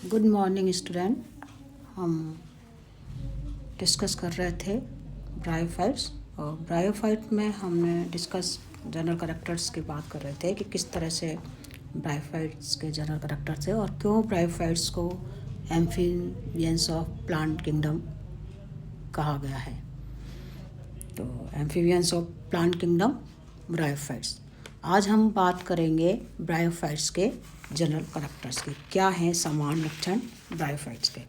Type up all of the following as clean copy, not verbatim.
Good morning student. हम discuss कर रहे थे ब्रायोफाइट्स, और ब्रायोफाइट में हमने डिस्कस जनरल कैरेक्टर्स की बात कर रहे थे कि किस तरह से ब्रायोफाइट्स के जनरल कैरेक्टर्स है और क्यों ब्रायोफाइट्स को एम्फीबियंस ऑफ प्लांट किंगडम कहा गया है। तो amphibians of plant kingdom bryophytes. आज हम बात करेंगे ब्रायोफाइट्स के जनरल कैरेक्टर्स की, क्या हैं समान लक्षण ब्रायोफाइट्स के।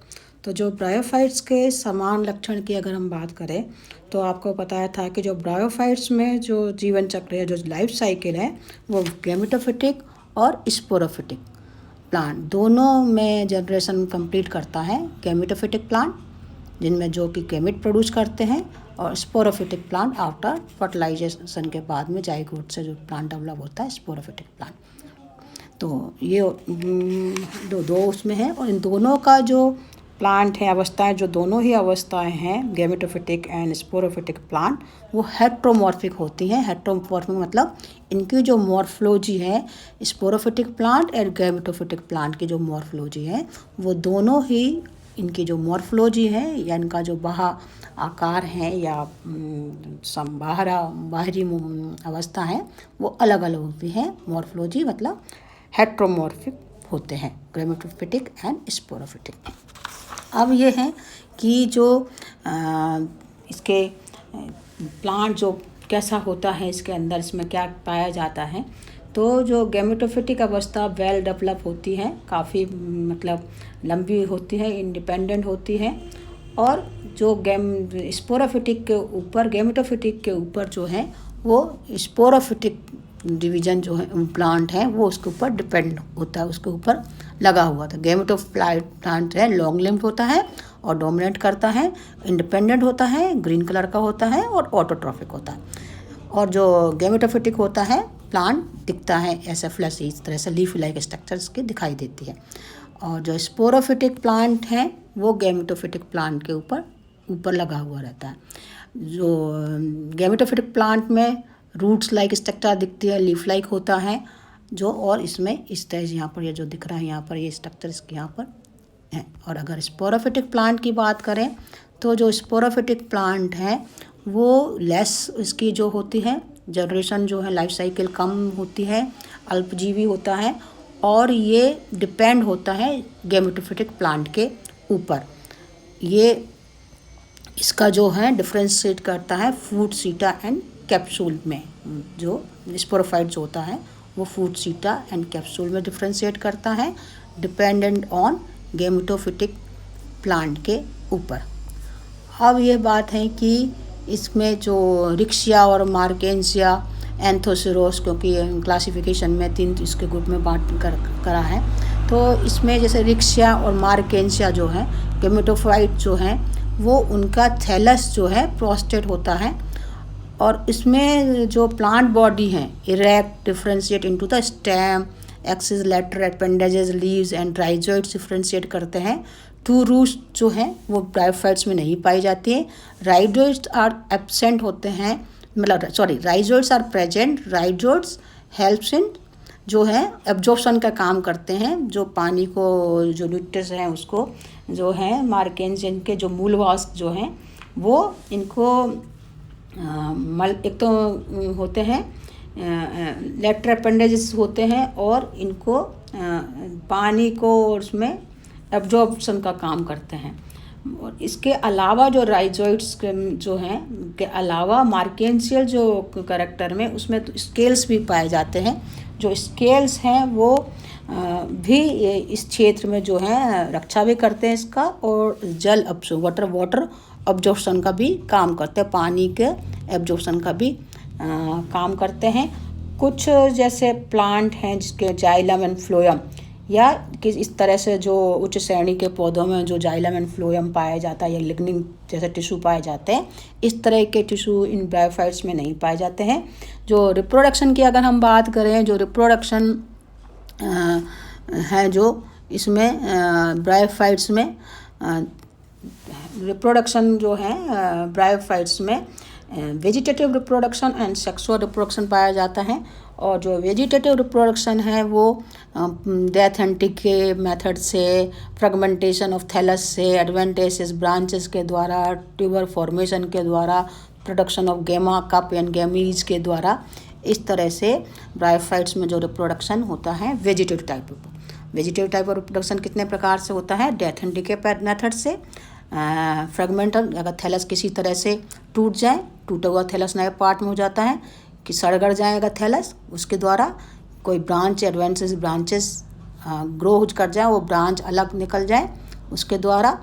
तो जो ब्रायोफाइट्स के समान लक्षण की अगर हम बात करें तो आपको बताया था कि जो ब्रायोफाइट्स में जो जीवन चक्र है, जो लाइफ साइकिल है, वो गैमेटोफिटिक और स्पोरोफिटिक प्लांट दोनों में जनरेशन कंप्लीट करता है। गैमेटोफिटिक प्लांट जिनमें जो कि गैमेट प्रोड्यूस करते हैं, और स्पोरोफिटिक प्लांट आफ्टर फर्टिलाइजेशन के बाद में जाइगोट से जो प्लांट डेवलप होता है, स्पोरोफिटिक प्लांट। तो ये दो उसमें है, और इन दोनों का जो प्लांट है, अवस्थाएं, जो दोनों ही अवस्थाएं हैं गैमेटोफिटिक एंड स्पोरोफिटिक प्लांट, वो हेट्रोमॉर्फिक होती हैं। हेट्रोमॉर्फिक मतलब इनकी जो मॉर्फोलॉजी है, स्पोरोफिटिक प्लांट और गैमेटोफिटिक प्लांट की जो मॉर्फोलॉजी है, वो दोनों ही इनकी जो मॉर्फोलॉजी है या इनका जो आकार है या बाहरी अवस्था है, वो अलग अलग होती हैं। मॉर्फोलॉजी मतलब हेट्रोमॉर्फिक होते हैं, गैमेटोफिटिक एंड स्पोरोफिटिक। अब ये है कि जो इसके प्लांट जो कैसा होता है, इसके अंदर इसमें क्या पाया जाता है। तो जो गैमेटोफिटिक अवस्था वेल डेवलप होती है, काफ़ी मतलब लंबी होती है, इंडिपेंडेंट होती है। और जो स्पोरोफिटिक के ऊपर, गैमेटोफिटिक के ऊपर जो है वो स्पोरोफिटिक डिवीजन जो है प्लांट है, वो उसके ऊपर डिपेंड होता है, उसके ऊपर लगा हुआ था। गैमेटोफिटिक प्लांट है लॉन्ग लिम्ड होता है और डोमिनेट करता है, इंडिपेंडेंट होता है, ग्रीन कलर का होता है और ऑटोट्रॉफिक होता है। और जो गैमेटोफिटिक होता है प्लांट दिखता है ऐसा फ्लैश, इस तरह से लीफ लाइक स्ट्रक्चर्स की दिखाई देती है। और जो स्पोरोफिटिक प्लांट है वो गैमेटोफिटिक प्लांट के ऊपर लगा हुआ रहता है। जो गैमेटोफिटिक प्लांट में रूट्स लाइक स्ट्रक्चर दिखती है, लीफ लाइक होता है जो, और इसमें इस तरह यहाँ पर ये जो दिख रहा है, यहाँ पर ये स्ट्रक्चर इसके यहाँ पर है। और अगर स्पोरोफिटिक प्लांट की बात करें तो जो स्पोरोफिटिक प्लांट है वो लेस इसकी जो होती है जनरेशन जो है, लाइफ साइकिल कम होती है, अल्पजीवी होता है, और ये डिपेंड होता है गैमेटोफिटिक प्लांट के ऊपर। ये इसका जो है डिफ्रेंशिएट करता है फ्रूट सीटा एंड कैप्सूल में। जो स्पोरोफाइट जो होता है वो फ्रूट सीटा एंड कैप्सूल में डिफ्रेंशिएट करता है, डिपेंडेंट ऑन गैमेटोफिटिक प्लांट के ऊपर। अब ये बात है कि इसमें जो रिक्शिया और मार्केंसिया एंथोसिरोस, क्योंकि क्लासिफिकेशन में 3 इसके ग्रुप में बांट करा है। तो इसमें जैसे रिक्शिया और मार्केंसिया जो है गैमेटोफाइट जो है, वो उनका थैलस जो है प्रोस्टेट होता है, और इसमें जो प्लांट बॉडी है erect differentiate into the stem, axis, lateral, appendages, leaves and rhizoids differentiate करते हैं। 2 रूट्स जो हैं वो ब्रायोफाइट्स में नहीं पाई जाती है। राइजोइड्स आर एब्सेंट होते हैं, मतलब rhizoids are present. Rhizoids helps in जो है एब्जॉर्प्शन का काम करते हैं, जो पानी को, जो न्यूट्रिएंट्स हैं उसको जो है मार्केंसियन के जो मूलवास जो हैं वो इनको एक तो होते हैं लेटर एपेंडेजेस होते हैं, और इनको पानी को उसमें एब्जॉर्प्शन का काम करते हैं। और इसके अलावा जो राइजोइड्स जो हैं के अलावा मार्केंसियल जो कैरेक्टर में उसमें तो स्केल्स भी पाए जाते हैं। जो स्केल्स हैं वो भी इस क्षेत्र में जो है रक्षा भी करते हैं इसका, और जल वाटर एब्जॉर्प्शन का भी काम करते हैं, पानी के एब्जॉर्प्शन का भी काम करते हैं। कुछ जैसे प्लांट हैं जिसके जाइलम एंड फ्लोएम, या कि इस तरह से जो उच्च श्रेणी के पौधों में जो जाइलम एंड फ्लोएम पाया जाता है या लिग्निन जैसे टिश्यू पाए जाते हैं, इस तरह के टिश्यू इन ब्रायोफाइट्स में नहीं पाए जाते हैं। जो रिप्रोडक्शन की अगर हम बात करें, जो रिप्रोडक्शन है जो इसमें ब्रायोफाइट्स में रिप्रोडक्शन जो है ब्रायोफाइट्स में vegetative reproduction and sexual reproduction पाया जाता है। और जो वेजिटेटिव रिप्रोडक्शन है वो डेथ एंड डिके मेथड से, फ्रेगमेंटेशन ऑफ थैलस से, एडवेंटेसिस ब्रांचेस के द्वारा, ट्यूबर फॉर्मेशन के द्वारा, प्रोडक्शन ऑफ गेमा कप एंड गैमीज के द्वारा, इस तरह से ब्रायोफाइट्स में जो रिप्रोडक्शन होता है वेजिटेटिव टाइप ऑफ रिप्रोडक्शन कितने प्रकार से होता है? डेथ एंड डिके मेथड से, फ्रेगमेंटल, अगर थैलस किसी तरह से टूट जाए, टूटा हुआ थैलस नए पार्ट में हो जाता है कि सड़गड़ जाएगा थैलस, उसके द्वारा कोई ब्रांच एडवेंसेस ब्रांचेस ग्रो कर जाए, वो ब्रांच अलग निकल जाए, उसके द्वारा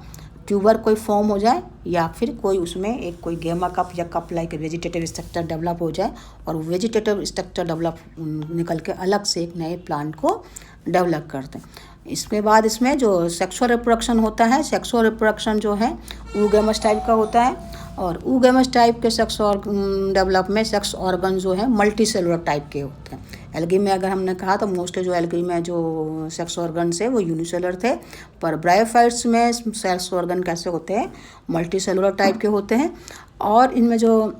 ट्यूबर कोई फॉर्म हो जाए, या फिर कोई उसमें एक कोई गेमा कप या cup like vegetative structure develop हो जाए, और वेजिटेटिव स्ट्रक्चर डेवलप निकल के अलग से एक नए प्लांट को डेवलप करते हैं। इसके बाद इसमें जो सेक्सुअल रिप्रोडक्शन होता है, सेक्सुअल रिप्रोडक्शन जो है ऊगेमस टाइप का होता है, और ऊगेमस टाइप के सेक्स डेवलप में सेक्स ऑर्गन जो है मल्टी सेलुलर टाइप के होते हैं। एल्गी में अगर हमने कहा तो मोस्टली जो एल्गी में जो सेक्स ऑर्गन है वो यूनिसेलुलर थे, पर ब्रायोफाइट्स में सेक्स ऑर्गन कैसे होते हैं? मल्टी सेलुलर टाइप के होते हैं। और इनमें जो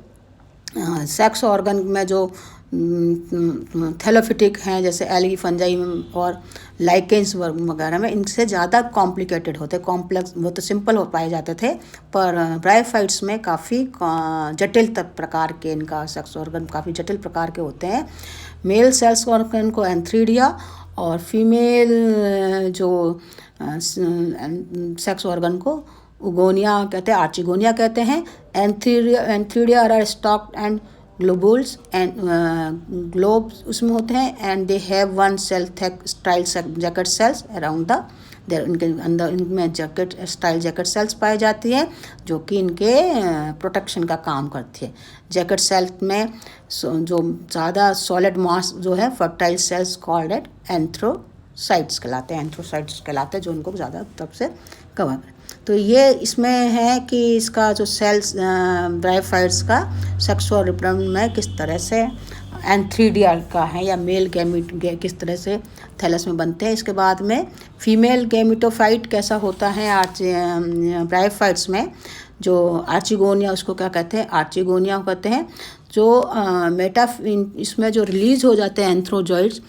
सेक्स ऑर्गन में जो थैलोफिटिक हैं, जैसे एल्गी, फंजाई और लाइकेंस वगैरह में, इनसे ज़्यादा कॉम्प्लिकेटेड होते, कॉम्प्लेक्स, वो तो सिंपल हो पाए जाते थे, पर ब्रायोफाइट्स में काफ़ी जटिल प्रकार के इनका सेक्स ऑर्गन काफ़ी जटिल प्रकार के होते हैं। मेल सेल्स ऑर्गन को एंथ्रीडिया, और फीमेल जो सेक्स ऑर्गन को उगोनिया कहते हैं, आर्चिगोनिया कहते हैं। Antheridia are stalked and globules and globes उसमें होते हैं, and they have one cell thick style jacket cells around the there, इनके अंदर इनमें जैकेट स्टाइल जैकेट सेल्स पाई जाती हैं जो कि इनके प्रोटेक्शन का काम करती है। जैकेट सेल में जो ज़्यादा सॉलिड मास जो है फर्टाइल सेल्स कॉल्ड एट एंथ्रोसाइट्स कहलाते हैं, जो उनको ज़्यादा तरफ से कवर करें। तो ये इसमें है कि इसका जो सेल्स ब्रायोफाइट्स का सेक्सुअल रिप्रोडक्शन में किस तरह से एंथ्रीडिया का है, या मेल गैमिट किस तरह से थैलस में बनते हैं। इसके बाद में फीमेल गैमिटोफाइट कैसा होता है ब्रायोफाइट्स में, जो आर्चिगोनिया, उसको क्या कहते हैं? आर्चिगोनिया कहते हैं। जो इसमें जो रिलीज हो जाते हैं एंथ्रोजॉइड्स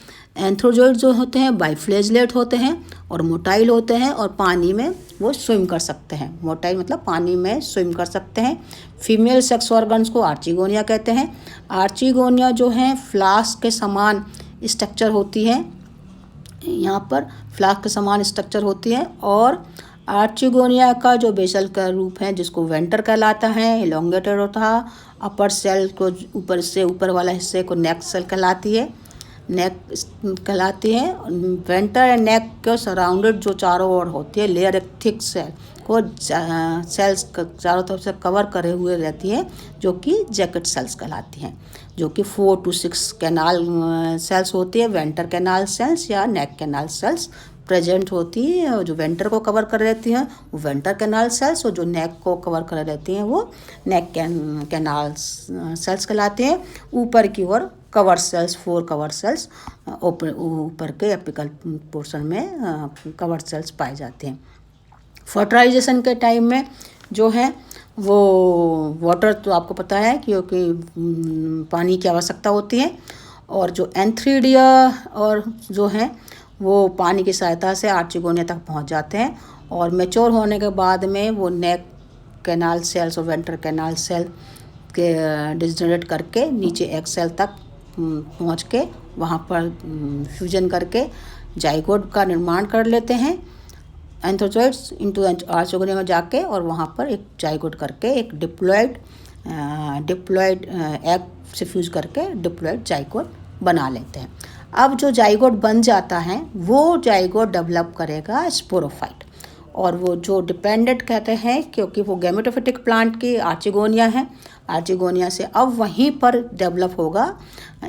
जो होते हैं बाइफ्लेजलेट होते हैं और मोटाइल होते हैं, और पानी में वो स्विम कर सकते हैं। मोटाइल मतलब पानी में स्विम कर सकते हैं। फीमेल सेक्स ऑर्गन्स को आर्चिगोनिया कहते हैं। आर्चिगोनिया जो है फ्लास्क के समान स्ट्रक्चर होती है, यहाँ पर फ्लास्क के समान स्ट्रक्चर होती है, और आर्चिगोनिया का जो बेसल का रूप है जिसको वेंटर कहलाता है, एलोंगेटेड होता है। अपर सेल को ऊपर से ऊपर वाला हिस्से को नेक सेल कहलाती है, वेंटर एंड नेक के सराउंडेड जो चारों ओर होती है लेयर, एक थिक सेल को सेल्स चारों तरफ से कवर करे हुए रहती है, जो कि जैकेट सेल्स कहलाती हैं, जो कि 4 to 6 कैनाल सेल्स होती है। वेंटर कैनाल सेल्स या नेक कैनाल सेल्स प्रेजेंट होती है, और जो वेंटर को कवर कर रहती हैं वो वेंटर कैनाल सेल्स, और जो नेक को कवर कर रहती हैं वो नेक कैनाल सेल्स कहलाते हैं। ऊपर की ओर कवर सेल्स, 4 कवर सेल्स ऊपर के एपिकल पोर्शन में कवर सेल्स पाए जाते हैं। फर्टिलाइजेशन के टाइम में जो है वो वाटर तो आपको पता है क्योंकि पानी की आवश्यकता होती है, और जो एंथ्रीडिया और जो है वो पानी की सहायता से आर्चिगोनिया तक पहुंच जाते हैं, और मैच्योर होने के बाद में वो नेक कैनाल सेल्स और वेंटर कैनाल सेल के डिजनरेट करके नीचे एग सेल तक पहुंच के वहाँ पर फ्यूजन करके जाइगोट का निर्माण कर लेते हैं। एंथ्रोजॉइड्स इनटू आर्चिगोनिया में जाके, और वहाँ पर एक जाइगोट करके एक डिप्लॉयड एग से फ्यूज करके डिप्लॉयड जाइगोट बना लेते हैं। अब जो जाइगोट बन जाता है वो जाइगोट डेवलप करेगा स्पोरोफाइट, और वो जो डिपेंडेंट कहते हैं क्योंकि वो गैमेटोफिटिक प्लांट की आर्चिगोनिया है, आर्चिगोनिया से अब वहीं पर डेवलप होगा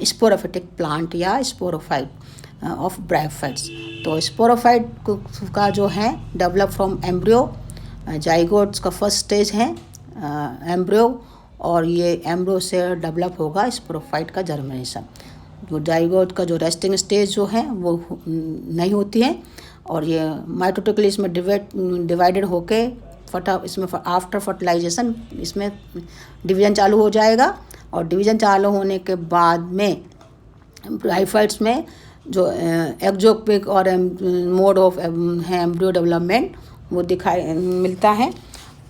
स्पोरोफिटिक प्लांट या स्पोरोफाइट ऑफ ब्रायोफाइट्स। तो स्पोरोफाइट का जो है डेवलप फ्रॉम एम्ब्रियो, जाइगोट्स का फर्स्ट स्टेज है एम्ब्रियो, और ये एम्ब्रियो से डेवलप होगा स्पोरोफाइट का जर्मिनेशन। जो जाइगोट का जो रेस्टिंग स्टेज जो है वो नहीं होती है, और ये माइटोटिकली इसमें डिवाइडेड होके इसमें आफ्टर फर्टिलाइजेशन इसमें डिवीज़न चालू हो जाएगा, और डिवीज़न चालू होने के बाद में ब्रायोफाइट्स में जो एक्जोपिक और मोड ऑफ है एम्ब्रियो डेवलपमेंट वो दिखाई मिलता है।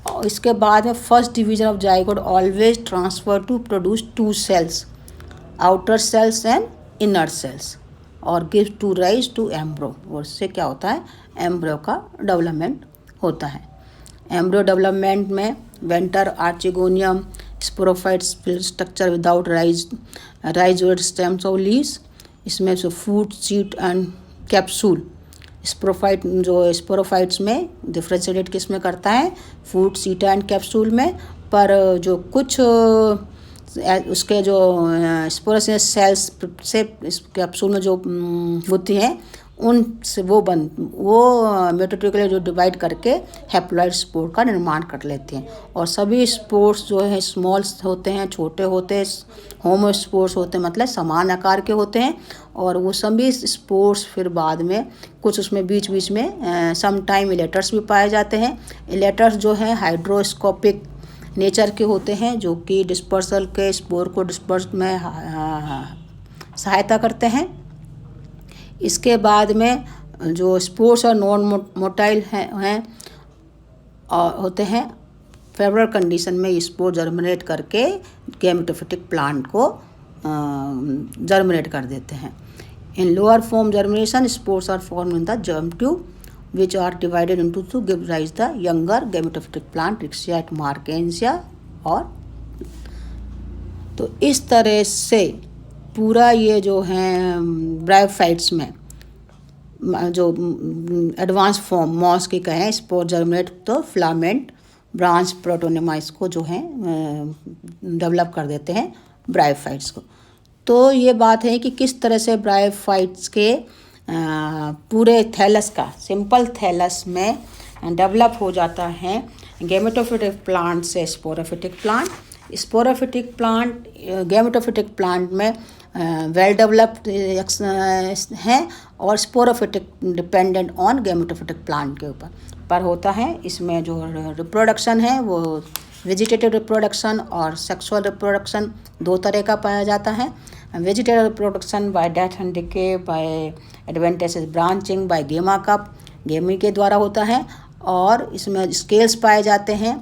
और इसके बाद में first division of zygote always transfer to produce 2 cells, outer cells and inner cells, और give to rise to embryo. और इससे क्या होता है, एम्ब्रो का डेवलपमेंट होता है। एम्ब्रो डेवलपमेंट में venter archegonium sporophytes structure without rhizoid stems और लीव्स। इसमें जो foot seta and capsule sporophytes में डिफ्रेंशिएटेड किस में करता है, फूड सीड एंड कैप्सूल में। पर जो कुछ उसके जो स्पोरोसिस सेल्स से इस कैप्सूल में जो होती हैं उन से वो मेटोट्रिकुलर जो डिवाइड करके हैप्लॉइड स्पोर का निर्माण कर लेते हैं। और सभी स्पोर्स जो है स्मॉल्स होते हैं, छोटे होते हैं, होमोस्पोर्स होते हैं, मतलब समान आकार के होते हैं। और वो सभी स्पोर्स फिर बाद में कुछ उसमें बीच बीच में सम टाइम इलेटर्स भी पाए जाते हैं। इलेटर्स जो है हाइड्रोस्कोपिक नेचर के होते हैं, जो कि डिस्पर्सल के स्पोर को डिस्पर्स में सहायता करते हैं। इसके बाद में जो स्पोर्स और नॉन मोटाइल हैं और होते हैं, फेवरेबल कंडीशन में स्पोर जर्मिनेट करके गैमेटोफिटिक प्लांट को जर्मिनेट कर देते हैं। In lower form germination spores are form in the germ tube which are divided into to give rise the younger gametophytic plant Rixia et markensia। और तो इस तरह से पूरा ये जो है ब्रायोफाइट्स में जो एडवांस फॉर्म मॉस की कहें स्पोर जर्मिनेट तो फिलामेंट ब्रांच प्रोटोनेमा इसको जो है डेवलप कर देते हैं ब्रायोफाइट्स को। तो ये बात है कि किस तरह से ब्रायोफाइट्स के पूरे थैलस का सिंपल थैलस में डेवलप हो जाता है गैमेटोफिटिक प्लांट से sporophytic plant. Sporophytic plant gametophytic plant में वेल डेवलप्ड हैं और sporophytic dependent on gametophytic plant के ऊपर पर होता है। इसमें जो रिप्रोडक्शन है वो वेजिटेटिव रिप्रोडक्शन और सेक्सुअल रिप्रोडक्शन 2 तरह का पाया जाता है। Vegetative reproduction by death and decay by adventitious branching by gemma cup, gemmae के द्वारा होता है। और इसमें स्केल्स पाए जाते हैं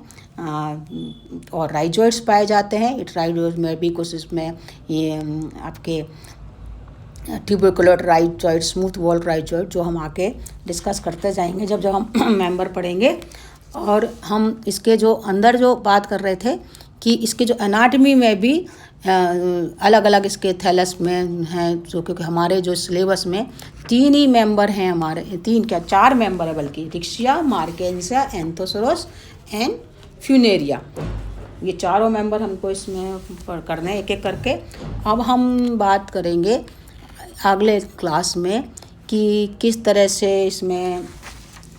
और राइजोइड्स पाए जाते हैं। इट राइजोइड में भी कुछ इसमें ये आपके ट्यूबिकुलर राइजोइड, स्मूथ वॉल राइजोइड जो हम आके डिस्कस करते जाएंगे जब हम मेंबर पढ़ेंगे। और हम इसके जो अंदर जो बात कर रहे थे कि इसके जो एनाटमी में भी अलग अलग इसके थैलस में हैं, जो क्योंकि हमारे जो सिलेबस में 3 ही मेंबर हैं, हमारे 4 मेंबर है बल्कि, रिक्शिया, मार्केंसिया, एंथोसोरस एंड फ्यूनेरिया। ये चारों मेंबर हमको इसमें करने एक एक करके। अब हम बात करेंगे अगले क्लास में कि किस तरह से इसमें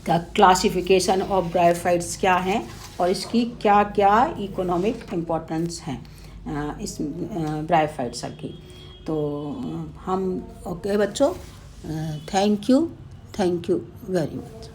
क्लासिफिकेशन ऑफ ब्रायोफाइट्स क्या हैं और इसकी क्या क्या इकोनॉमिक इम्पोर्टेंस हैं इस ब्रायोफाइट्स की। तो हम ओके बच्चों, थैंक यू वेरी मच।